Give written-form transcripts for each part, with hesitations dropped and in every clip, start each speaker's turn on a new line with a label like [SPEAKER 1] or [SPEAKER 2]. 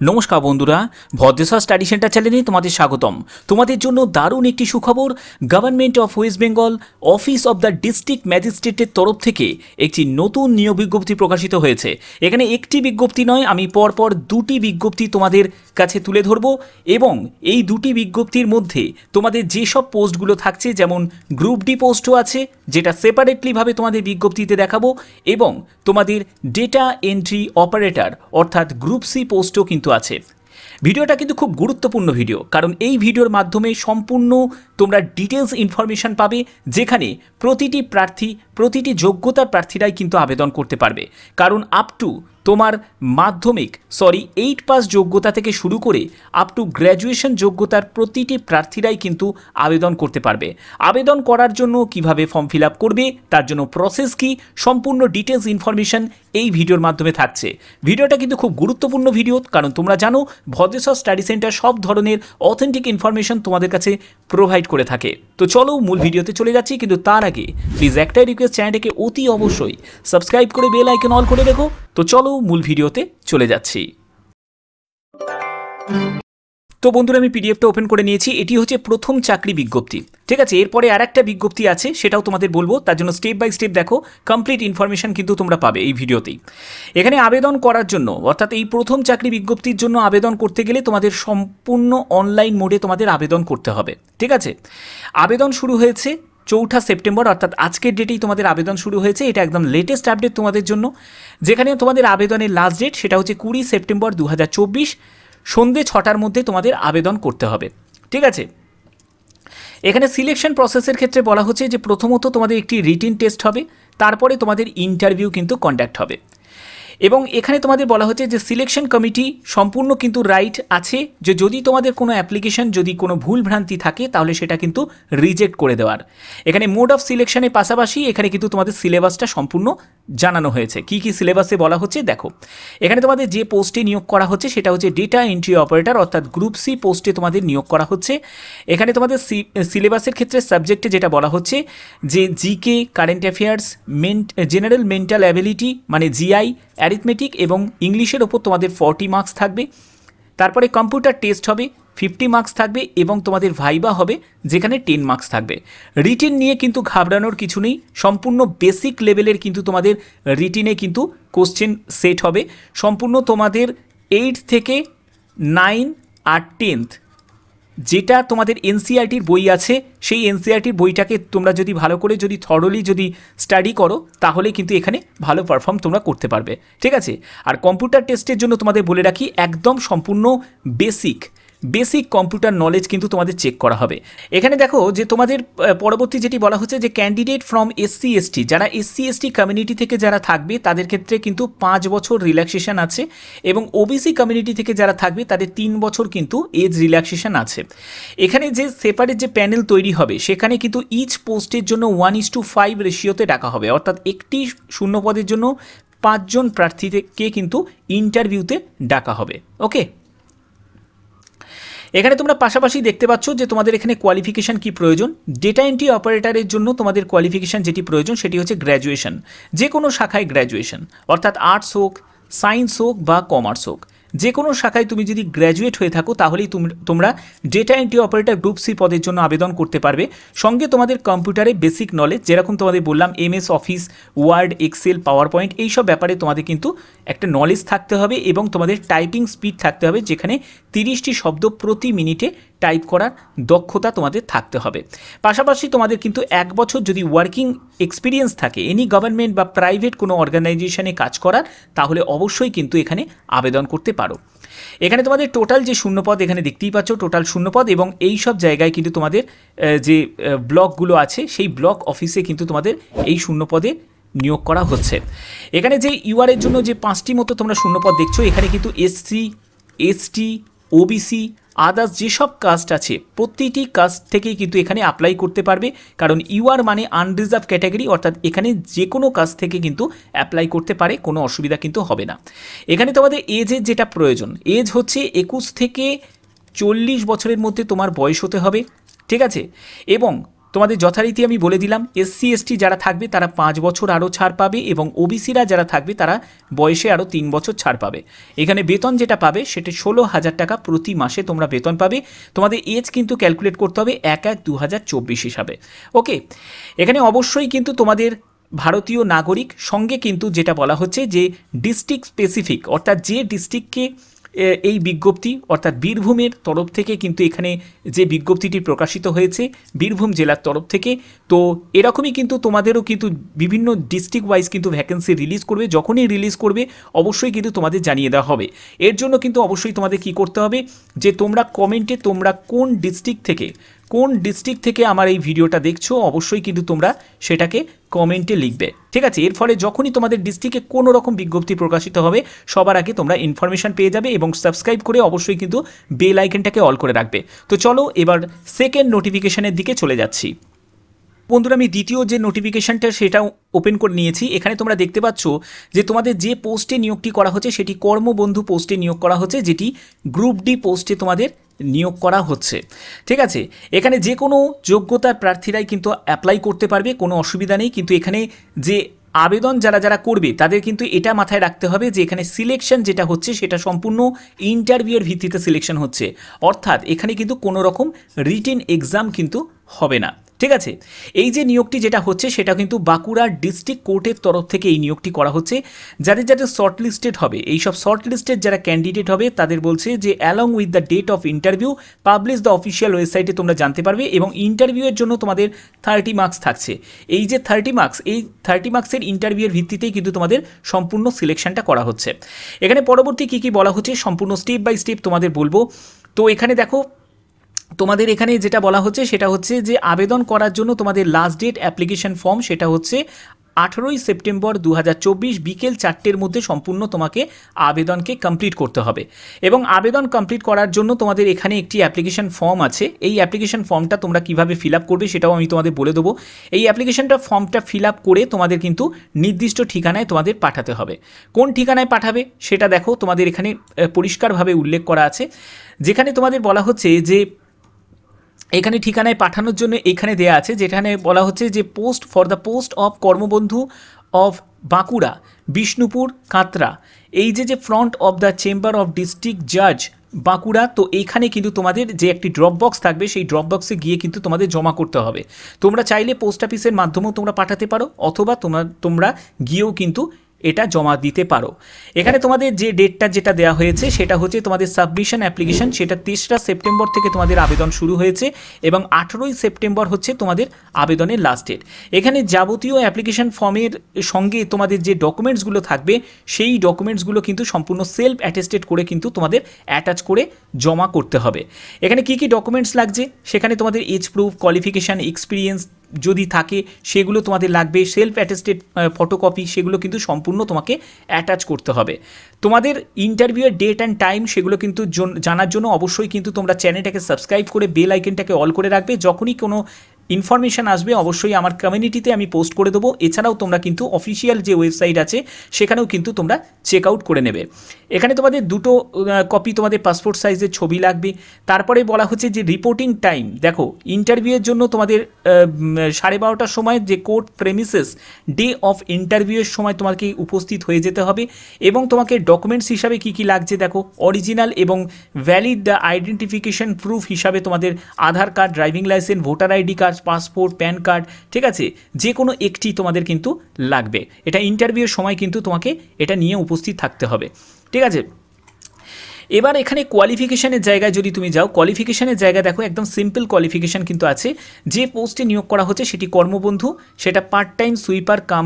[SPEAKER 1] নমস্কার বন্ধুরা, Bhadreswar study centre চ্যানেলে তোমাদের স্বাগতম। তোমাদের জন্য দারুণ একটি সুখবর। Government of West Bengal office of the district ম্যাজিস্ট্রেটের তরফ থেকে একটি নতুন নিয়োগ বিজ্ঞপ্তি প্রকাশিত হয়েছে। এখানে একটি বিজ্ঞপ্তি নয়, আমি পরপর দুটি বিজ্ঞপ্তি তোমাদের কাছে তুলে ধরব এবং এই দুটি বিজ্ঞপ্তির মধ্যে তোমাদের যেসব পোস্টগুলো থাকছে, যেমন গ্রুপ ডি পোস্টও আছে যেটা সেপারেটলিভাবে তোমাদের বিজ্ঞপ্তিতে দেখাবো, এবং তোমাদের ডেটা এন্ট্রি অপারেটর অর্থাৎ গ্রুপ সি পোস্টও কিন্তু আছে। ভিডিওটা কিন্তু খুব গুরুত্বপূর্ণ ভিডিও, কারণ এই ভিডিওর মাধ্যমে সম্পূর্ণ তোমরা ডিটেলস ইনফরমেশন পাবে, যেখানে প্রতিটি প্রার্থী, প্রতিটি যোগ্যতার প্রার্থীরাই কিন্তু আবেদন করতে পারবে। কারণ আপ টু তোমার মাধ্যমিক 8 পাস যোগ্যতা থেকে শুরু করে আপ টু গ্র্যাজুয়েশন যোগ্যতার প্রতিটি প্রার্থীরাই কিন্তু আবেদন করতে পারবে। আবেদন করার জন্য কিভাবে ফর্ম ফিল আপ করবে, তার জন্য প্রসেস কি, সম্পূর্ণ ডিটেলস ইনফরমেশন এই ভিডিওর মাধ্যমে থাকছে। ভিডিওটা কিন্তু খুব গুরুত্বপূর্ণ ভিডিও, কারণ তোমরা জানো ভদ্রেশ্বর স্টাডি সেন্টার সব ধরনের অথেন্টিক ইনফরমেশন তোমাদের কাছে প্রোভাইড করে থাকে। তো চলো মূল ভিডিওতে চলে যাচ্ছি, কিন্তু তার আগে প্লিজ একটাই রিকোয়েস্ট, চ্যানেলটাকে অতি অবশ্যই সাবস্ক্রাইব করে বেল আইকন অল করে রেখো। তো চলো মূল ভিডিওতে চলে যাচ্ছি। তো বন্ধুরা, আমি পিডিএফটা ওপেন করে নিয়েছি। এটি হচ্ছে প্রথম চাকরি বিজ্ঞপ্তি, ঠিক আছে। এরপরে আর একটা বিজ্ঞপ্তি আছে, সেটাও তোমাদের বলবো, তার জন্য স্টেপ বাই স্টেপ দেখো। কমপ্লিট ইনফরমেশন কিন্তু তোমরা পাবে এই ভিডিওতেই। এখানে আবেদন করার জন্য, অর্থাৎ এই প্রথম চাকরি বিজ্ঞপ্তির জন্য আবেদন করতে গেলে তোমাদের সম্পূর্ণ অনলাইন মোডে তোমাদের আবেদন করতে হবে, ঠিক আছে। আবেদন শুরু হয়েছে 4 সেপ্টেম্বর, অর্থাৎ আজকের ডেটেই তোমাদের আবেদন শুরু হয়েছে। এটা একদম লেটেস্ট আপডেট তোমাদের জন্য। যেখানে তোমাদের আবেদনের লাস্ট ডেট সেটা হচ্ছে 20 সেপ্টেম্বর 2024 সন্ধ্যে 6টার মধ্যে তোমাদের আবেদন করতে হবে, ঠিক আছে। এখানে সিলেকশন প্রসেসের ক্ষেত্রে বলা হচ্ছে যে প্রথমত তোমাদের একটি রিটিন টেস্ট হবে, তারপরে তোমাদের ইন্টারভিউ কিন্তু কন্ডাক্ট হবে। এবং এখানে তোমাদের বলা হচ্ছে যে সিলেকশন কমিটি সম্পূর্ণ কিন্তু রাইট আছে যে যদি তোমাদের কোনো অ্যাপ্লিকেশন যদি কোনো ভুল ভ্রান্তি থাকে তাহলে সেটা কিন্তু রিজেক্ট করে দেওয়ার। এখানে মোড অফ সিলেকশনের পাশাপাশি এখানে কিন্তু তোমাদের সিলেবাসটা সম্পূর্ণ জানানো হয়েছে। কি কি সিলেবাসে বলা হচ্ছে দেখো। এখানে তোমাদের যে পোস্টে নিয়োগ করা হচ্ছে সেটা হচ্ছে ডেটা এন্ট্রি অপারেটর, অর্থাৎ গ্রুপ সি পোস্টে তোমাদের নিয়োগ করা হচ্ছে। এখানে তোমাদের সিলেবাসের ক্ষেত্রে সাবজেক্টে যেটা বলা হচ্ছে যে GK, current affairs, general mental ability মানে জিআই, অ্যারিথমেটিক এবং ইংলিশের ওপর তোমাদের 40 মার্কস থাকবে। তারপরে কম্পিউটার টেস্ট হবে, 50 মার্কস থাকবে এবং তোমাদের ভাইবা হবে যেখানে 10 মার্কস থাকবে। রিটিন নিয়ে কিন্তু ঘাবড়ানোর কিছু নেই, সম্পূর্ণ বেসিক লেভেলের কিন্তু তোমাদের রিটিনে কিন্তু কোশ্চেন সেট হবে। সম্পূর্ণ তোমাদের 8 থেকে 9 আর 10th যেটা তোমাদের এনসিইআরটির বই আছে, সেই এনসিইআরটির বইটাকে তোমরা যদি ভালো করে যদি থরলি যদি স্টাডি করো তাহলে কিন্তু এখানে ভালো পারফর্ম তোমরা করতে পারবে, ঠিক আছে। আর কম্পিউটার টেস্টের জন্য তোমাদের বলে রাখি একদম সম্পূর্ণ বেসিক কম্পিউটার নলেজ কিন্তু তোমাদের চেক করা হবে। এখানে দেখো যে তোমাদের পরবর্তী যেটি বলা হচ্ছে যে ক্যান্ডিডেট ফ্রম এসসি এসটি, যারা এসসি এসটি কমিউনিটি থেকে যারা থাকবে তাদের ক্ষেত্রে কিন্তু 5 বছর রিল্যাক্সেশন আছে, এবং ওবিসি কমিউনিটি থেকে যারা থাকবে তাদের 3 বছর কিন্তু এজ রিল্যাক্সেশন আছে। এখানে যে সেপারেট যে প্যানেল তৈরি হবে সেখানে কিন্তু ইচ পোস্টের জন্য 1:5 রেশিওতে ডাকা হবে, অর্থাৎ একটি শূন্য পদের জন্য 5 জন প্রার্থীকে কিন্তু ইন্টারভিউতে ডাকা হবে, ওকে। এখানে তোমরা পাশাপাশি দেখতে পাচ্ছ যে তোমাদের এখানে কোয়ালিফিকেশান কি প্রয়োজন। ডেটা এন্ট্রি অপারেটরের জন্য তোমাদের কোয়ালিফিকেশান যেটি প্রয়োজন সেটি হচ্ছে গ্র্যাজুয়েশন, যে কোনো শাখায় গ্র্যাজুয়েশন, অর্থাৎ আর্টস হোক, সায়েন্স হোক বা কমার্স হোক, যে কোনো শাখায় তুমি যদি গ্র্যাজুয়েট হয়ে থাকো তাহলেই তোমরা data entry operator group C পদের জন্য আবেদন করতে পারবে। সঙ্গে তোমাদের কম্পিউটারে বেসিক নলেজ, যেরকম তোমাদের বললাম MS Office, Word, Excel, PowerPoint, এইসব ব্যাপারে তোমাদের কিন্তু একটা নলেজ থাকতে হবে এবং তোমাদের টাইপিং স্পিড থাকতে হবে, যেখানে 30টি শব্দ প্রতি মিনিটে টাইপ করার দক্ষতা তোমাদের থাকতে হবে। পাশাপাশি তোমাদের কিন্তু 1 বছর যদি ওয়ার্কিং এক্সপিরিয়েন্স থাকে এনি গভর্নমেন্ট বা প্রাইভেট কোনো অর্গানাইজেশনে কাজ করার, তাহলে অবশ্যই কিন্তু এখানে আবেদন করতে পারো। এখানে তোমাদের টোটাল যে শূন্যপদ এখানে দেখতেই পাচ্ছ, টোটাল শূন্যপদ, এবং এই সব জায়গায় কিন্তু তোমাদের যে ব্লকগুলো আছে সেই ব্লক অফিসে কিন্তু তোমাদের এই শূন্যপদে নিয়োগ করা হচ্ছে। এখানে যে ইউআরের জন্য যে 5টি মতো তোমরা শূন্যপদ দেখছো, এখানে কিন্তু এসসি, এসটি, ওবিসি, আদার্স যেসব কাস্ট আছে প্রতিটি কাস্ট থেকেই কিন্তু এখানে অ্যাপ্লাই করতে পারবে, কারণ ইউআর মানে আনরিজার্ভ ক্যাটাগরি, অর্থাৎ এখানে যে কোনো কাস্ট থেকে কিন্তু অ্যাপ্লাই করতে পারে, কোনো অসুবিধা কিন্তু হবে না। এখানে তোমাদের এজের যেটা প্রয়োজন, এজ হচ্ছে 21 থেকে 40 বছরের মধ্যে তোমার বয়স হতে হবে, ঠিক আছে। এবং তোমাদের যথারীতি আমি বলে দিলাম, SC ST যারা থাকবে তারা 5 বছর আরও ছাড় পাবে এবং ওবিসিরা যারা থাকবে তারা বয়সে আরও 3 বছর ছাড় পাবে। এখানে বেতন যেটা পাবে সেটা 16,000 টাকা প্রতি মাসে তোমরা বেতন পাবে। তোমাদের এজ কিন্তু ক্যালকুলেট করতে হবে 1/1/2024 হিসাবে। ওকে, এখানে অবশ্যই কিন্তু তোমাদের ভারতীয় নাগরিক, সঙ্গে কিন্তু যেটা বলা হচ্ছে যে ডিস্ট্রিক্ট স্পেসিফিক, অর্থাৎ যে ডিস্ট্রিক্টকে এই বিজ্ঞপ্তি অর্থাৎ বীরভূমের তরফ থেকে কিন্তু এখানে যে বিজ্ঞপ্তিটি প্রকাশিত হয়েছে বীরভূম জেলার তরফ থেকে, তো এরকমই কিন্তু তোমাদেরও কিন্তু বিভিন্ন ডিস্ট্রিক্ট ওয়াইজ কিন্তু ভ্যাকেন্সি রিলিজ করবে। যখনই রিলিজ করবে অবশ্যই কিন্তু তোমাদের জানিয়ে দেওয়া হবে। এর জন্য কিন্তু অবশ্যই তোমাদের কি করতে হবে যে তোমরা কমেন্টে তোমরা কোন ডিস্ট্রিক্ট থেকে আমার এই ভিডিওটা দেখছো অবশ্যই কিন্তু তোমরা সেটাকে কমেন্টে লিখবে, ঠিক আছে। এর ফলে যখনই তোমাদের ডিস্ট্রিক্টে কোনো রকম বিজ্ঞপ্তি প্রকাশিত হবে সবার আগে তোমরা ইনফরমেশন পেয়ে যাবে এবং সাবস্ক্রাইব করে অবশ্যই কিন্তু বেল আইকনটাকে অল করে রাখবে। তো চলো এবার সেকেন্ড নোটিফিকেশনের দিকে চলে যাচ্ছি। বন্ধুরা, আমি দ্বিতীয় যে নোটিফিকেশানটা সেটা ওপেন করে নিয়েছি। এখানে তোমরা দেখতে পাচ্ছ যে তোমাদের যে পোস্টে নিয়োগটি করা হচ্ছে সেটি কর্মবন্ধু পোস্টে নিয়োগ করা হচ্ছে, যেটি গ্রুপ ডি পোস্টে তোমাদের নিয়োগ করা হচ্ছে, ঠিক আছে। এখানে যে কোনো যোগ্যতার প্রার্থীরাই কিন্তু অ্যাপ্লাই করতে পারবে, কোনো অসুবিধা নেই। কিন্তু এখানে যে আবেদন যারা করবে তাদের কিন্তু এটা মাথায় রাখতে হবে যে এখানে সিলেকশন যেটা হচ্ছে সেটা সম্পূর্ণ ইন্টারভিউয়ের ভিত্তিতে সিলেকশন হচ্ছে, অর্থাৎ এখানে কিন্তু কোনো রকম রিটেন এক্সাম কিন্তু হবে না, ঠিক আছে। এই যে নিয়োগটি যেটা হচ্ছে সেটা কিন্তু বাঁকুড়া ডিস্ট্রিক্ট কোর্টের তরফ থেকে এই নিয়োগটি করা হচ্ছে। যাদের শর্ট লিস্টেড হবে, এইসব শর্ট লিস্টেড যারা ক্যান্ডিডেট হবে তাদের বলছে যে along with the date of interview publish the official ওয়েবসাইটে তোমরা জানতে পারবে এবং ইন্টারভিউয়ের জন্য তোমাদের 30 মার্কস থাকছে। এই যে 30 মার্কস, এই 30 মার্কসের ইন্টারভিউয়ের ভিত্তিতেই কিন্তু তোমাদের সম্পূর্ণ সিলেকশনটা করা হচ্ছে। এখানে পরবর্তী কী বলা হচ্ছে সম্পূর্ণ স্টেপ বাই স্টেপ তোমাদের বলবো। তো এখানে দেখো তোমাদের এখানে যেটা বলা হচ্ছে সেটা হচ্ছে যে আবেদন করার জন্য তোমাদের লাস্ট ডেট অ্যাপ্লিকেশন ফর্ম সেটা হচ্ছে 18ই সেপ্টেম্বর 2024 বিকেল 4টের মধ্যে সম্পূর্ণ তোমাকে আবেদনকে কমপ্লিট করতে হবে। এবং আবেদন কমপ্লিট করার জন্য তোমাদের এখানে একটি অ্যাপ্লিকেশন ফর্ম আছে। এই অ্যাপ্লিকেশন ফর্মটা তোমরা কিভাবে ফিল আপ করবে সেটাও আমি তোমাদের বলে দেবো। এই অ্যাপ্লিকেশনটা ফর্মটা ফিল আপ করে তোমাদের কিন্তু নির্দিষ্ট ঠিকানায় তোমাদের পাঠাতে হবে। কোন ঠিকানায় পাঠাবে সেটা দেখো তোমাদের এখানে পরিষ্কারভাবে উল্লেখ করা আছে, যেখানে তোমাদের বলা হচ্ছে যে এখানে ঠিকানায় পাঠানোর জন্য এখানে দেয়া আছে, যেখানে বলা হচ্ছে যে post for the post of কর্মবন্ধু অফ বাঁকুড়া বিষ্ণুপুর কাতরা, এই যে front of the chamber of district জাজ বাঁকুড়া। তো এইখানে কিন্তু তোমাদের যে একটি ড্রপ বক্স থাকবে সেই ড্রপ বক্সে গিয়ে কিন্তু তোমাদের জমা করতে হবে। তোমরা চাইলে পোস্ট অফিসের মাধ্যমেও তোমরা পাঠাতে পারো অথবা তোমরা গিয়েও কিন্তু এটা জমা দিতে পারো। এখানে তোমাদের যে ডেটটা যেটা দেওয়া হয়েছে সেটা হচ্ছে তোমাদের সাবমিশন অ্যাপ্লিকেশন, সেটা 3রা সেপ্টেম্বর থেকে তোমাদের আবেদন শুরু হয়েছে এবং 18ই সেপ্টেম্বর হচ্ছে তোমাদের আবেদনের লাস্ট ডেট। এখানে যাবতীয় অ্যাপ্লিকেশন ফর্মের সঙ্গে তোমাদের যে ডকুমেন্টসগুলো থাকবে সেই ডকুমেন্টসগুলো কিন্তু সম্পূর্ণ সেলফ অ্যাটেস্টেড করে কিন্তু তোমাদের অ্যাটাচ করে জমা করতে হবে। এখানে কি ডকুমেন্টস লাগছে সেখানে তোমাদের এজ প্রুফ, কোয়ালিফিকেশান, এক্সপিরিয়েন্স যদি থাকে সেগুলো তোমাদের লাগবে, সেলফ অ্যাটেস্টেড ফটোকপি সেগুলো কিন্তু সম্পূর্ণ তোমাকে অ্যাটাচ করতে হবে। তোমাদের ইন্টারভিউয়ের ডেট অ্যান্ড টাইম সেগুলো কিন্তু জানার জন্য অবশ্যই কিন্তু তোমরা চ্যানেলটাকে সাবস্ক্রাইব করে বেল আইকনটাকে অল করে রাখবে। যখনই কোনো ইনফরমেশান আসবে অবশ্যই আমার কমিউনিটিতে আমি পোস্ট করে দেবো। এছাড়াও তোমরা কিন্তু অফিসিয়াল যে ওয়েবসাইট আছে সেখানেও কিন্তু তোমরা চেক আউট করে নেবে। এখানে তোমাদের দুটো কপি তোমাদের পাসপোর্ট সাইজের ছবি লাগবে। তারপরে বলা হচ্ছে যে রিপোর্টিং টাইম, দেখো ইন্টারভিউয়ের জন্য তোমাদের 12:30টার সময় যে কোর্ট প্রেমিসেস ডে অফ ইন্টারভিউয়ের সময় তোমাকে উপস্থিত হয়ে যেতে হবে এবং তোমাকে ডকুমেন্টস হিসাবে কি লাগছে দেখো, অরিজিনাল এবং ভ্যালিড দ্য আইডেন্টিফিকেশন প্রুফ হিসাবে তোমাদের Aadhaar card, driving licence, voter ID card, passport, PAN card, ঠিক আছে, যে কোনো একটি তোমাদের কিন্তু লাগবে। এটা ইন্টারভিউয়ের সময় কিন্তু তোমাকে এটা নিয়ে উপস্থিত থাকতে হবে, ঠিক আছে। এবার এখানে কোয়ালিফিকেশানের জায়গায় যদি তুমি যাও, কোয়ালিফিকেশানের জায়গায় দেখো একদম সিম্পল কোয়ালিফিকেশান কিন্তু আছে। যে পোস্টে নিয়োগ করা হচ্ছে সেটি কর্মবন্ধু, সেটা পার্ট টাইম সুইপার কাম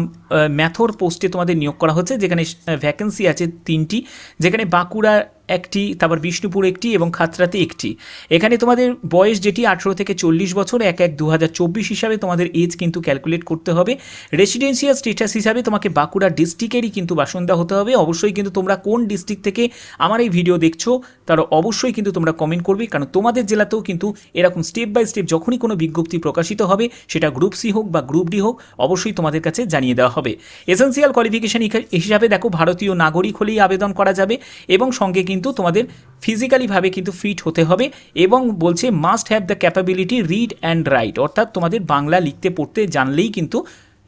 [SPEAKER 1] ম্যাথর পোস্টে তোমাদের নিয়োগ করা হচ্ছে, যেখানে ভ্যাকেন্সি আছে 3টি, যেখানে বাঁকুড়া একটি, তারপর বিষ্ণুপুর একটি এবং খাতড়াতে একটি। এখানে তোমাদের বয়স যেটি 18 থেকে 40 বছর, 1/1/2024 হিসাবে তোমাদের এজ কিন্তু ক্যালকুলেট করতে হবে। রেসিডেন্সিয়াল স্টেটাস হিসাবে তোমাকে বাঁকুড়া ডিস্ট্রিক্টেরই কিন্তু বাসিন্দা হতে হবে। অবশ্যই কিন্তু তোমরা কোন ডিস্ট্রিক্ট থেকে আমার এই ভিডিও দেখছো তারা অবশ্যই কিন্তু তোমরা কমেন্ট করবে, কারণ তোমাদের জেলাতেও কিন্তু এরকম স্টেপ বাই স্টেপ যখনই কোনো বিজ্ঞপ্তি প্রকাশিত হবে সেটা গ্রুপ সি হোক বা গ্রুপ ডি হোক অবশ্যই তোমাদের কাছে জানিয়ে দেওয়া হবে। এসেন্সিয়াল কোয়ালিফিকেশন হিসাবে দেখো ভারতীয় নাগরিক হলেই আবেদন করা যাবে এবং সঙ্গে কিন্তু তোমাদের ফিজিক্যালিভাবে কিন্তু ফিট হতে হবে এবং বলছে must have the capability read and right, অর্থাৎ তোমাদের বাংলা লিখতে পড়তে জানলেই কিন্তু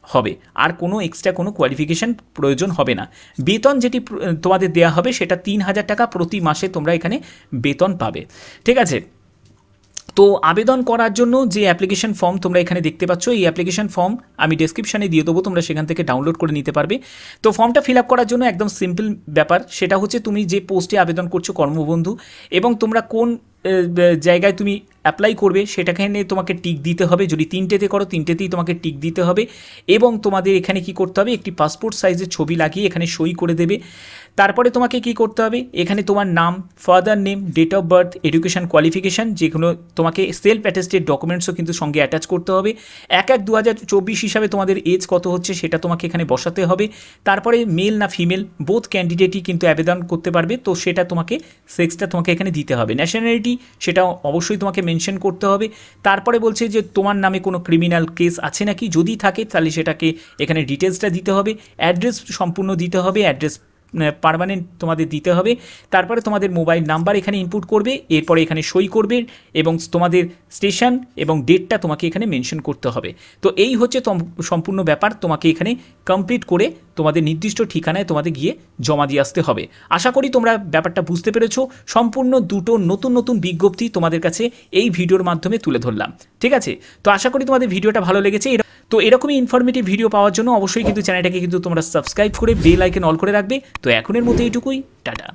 [SPEAKER 1] হবে, আর কোনো এক্সট্রা কোনো কোয়ালিফিকেশান প্রয়োজন হবে না। বেতন যেটি তোমাদের দেওয়া হবে সেটা 3,000 টাকা প্রতি মাসে তোমরা এখানে বেতন পাবে। ঠিক আছে, তো আবেদন করার জন্য যে অ্যাপ্লিকেশন ফর্ম তোমরা এখানে দেখতে পাচ্ছ, এই অ্যাপ্লিকেশন ফর্ম আমি ডেসক্রিপশানে দিয়ে দেবো, তোমরা সেখান থেকে ডাউনলোড করে নিতে পারবে। তো ফর্মটা ফিল আপ করার জন্য একদম সিম্পল ব্যাপার, সেটা হচ্ছে তুমি যে পোস্টে আবেদন করছো কর্মবন্ধু এবং তোমরা কোন জায়গায় তুমি অ্যাপ্লাই করবে সেটাখানে তোমাকে টিক দিতে হবে। যদি 3টেতে করো 3টেতেই তোমাকে টিক দিতে হবে এবং তোমাদের এখানে কি করতে হবে, একটি পাসপোর্ট সাইজের ছবি লাগিয়ে এখানে সই করে দেবে। তারপরে তোমাকে কি করতে হবে, এখানে তোমার নাম, father name, date of birth, education qualification, যেগুলো তোমাকে সেলফ অ্যাটেস্টেড ডকুমেন্টসও কিন্তু সঙ্গে অ্যাটাচ করতে হবে। 1/1/2024 হিসাবে তোমাদের এজ কত হচ্ছে সেটা তোমাকে এখানে বসাতে হবে। তারপরে মেল না ফিমেল বোথ ক্যান্ডিডেটই কিন্তু আবেদন করতে পারবে, তো সেটা তোমাকে সেক্সটা তোমাকে এখানে দিতে হবে। ন্যাশনালিটি সেটা অবশ্যই তোমাকে মেনশন করতে হবে। তারপরে বলছে যে তোমার নামে কোনো ক্রিমিনাল কেস আছে নাকি, যদি থাকে তাহলে সেটাকে এখানে ডিটেলসটা দিতে হবে। অ্যাড্রেস সম্পূর্ণ দিতে হবে, অ্যাড্রেস পার্মানেন্ট তোমাদের দিতে হবে। তারপরে তোমাদের মোবাইল নাম্বার এখানে ইনপুট করবে, এরপরে এখানে সই করবে এবং তোমাদের স্টেশন এবং ডেটটা তোমাকে এখানে মেনশন করতে হবে। তো এই হচ্ছে সম্পূর্ণ ব্যাপার, তোমাকে এখানে কমপ্লিট করে তোমাদের নির্দিষ্ট ঠিকানায় তোমাদের গিয়ে জমা দিয়ে আসতে হবে। আশা করি তোমরা ব্যাপারটা বুঝতে পেরেছো। সম্পূর্ণ দুটো নতুন নতুন বিজ্ঞপ্তি তোমাদের কাছে এই ভিডিওর মাধ্যমে তুলে ধরলাম। ঠিক আছে, তো আশা করি তোমাদের ভিডিওটা ভালো লেগেছে। তো এরকমই ইনফরমেটিভ ভিডিও পাওয়ার জন্য অবশ্যই কিন্তু চ্যানেলটাকে কিন্তু তোমরা সাবস্ক্রাইব করে বেল আইকন অল করে রাখবে। তো এখনের মতো এইটুকুই, টাটা।